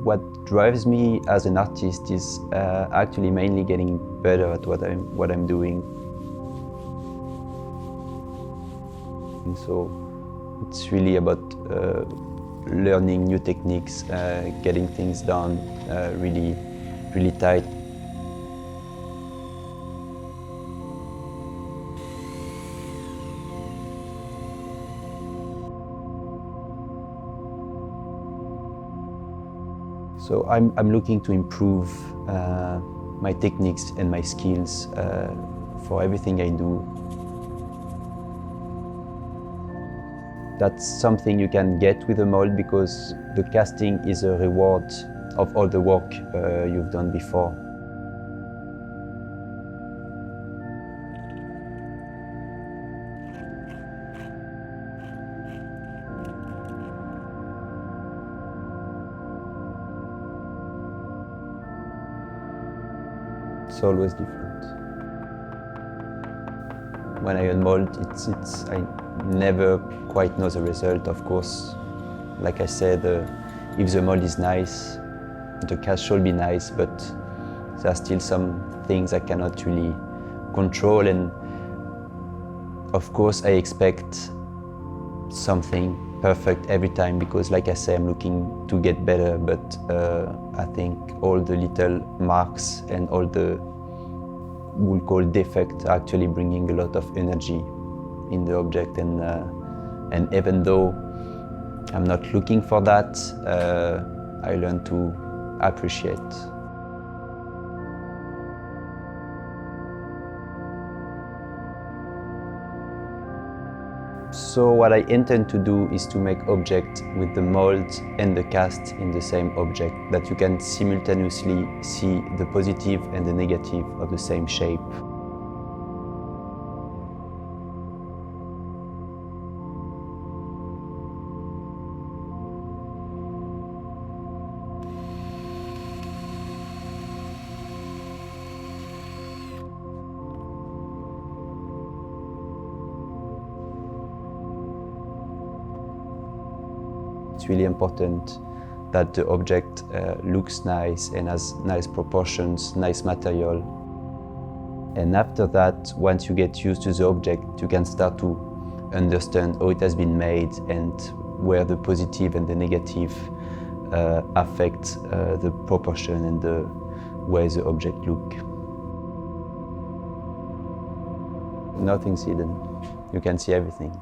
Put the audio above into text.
What drives me as an artist is actually mainly getting better at what I'm doing. And so it's really about learning new techniques, getting things done really tight. So I'm looking to improve my techniques and my skills for everything I do. That's something you can get with a mold because the casting is a reward of all the work you've done before. It's always different. When I unmold, I never quite know the result, of course. Like I said, if the mold is nice, the cast should be nice, but there are still some things I cannot really control, and of course I expect something perfect every time because, like I say, I'm looking to get better, but I think all the little marks and all the we'll call defects are actually bringing a lot of energy in the object, and even though I'm not looking for that, I learn to appreciate. So what I intend to do is to make objects with the mold and the cast in the same object, that you can simultaneously see the positive and the negative of the same shape. It's really important that the object looks nice and has nice proportions, nice material. And after that, once you get used to the object, you can start to understand how it has been made and where the positive and the negative affect the proportion and the way the object look. Nothing's hidden. You can see everything.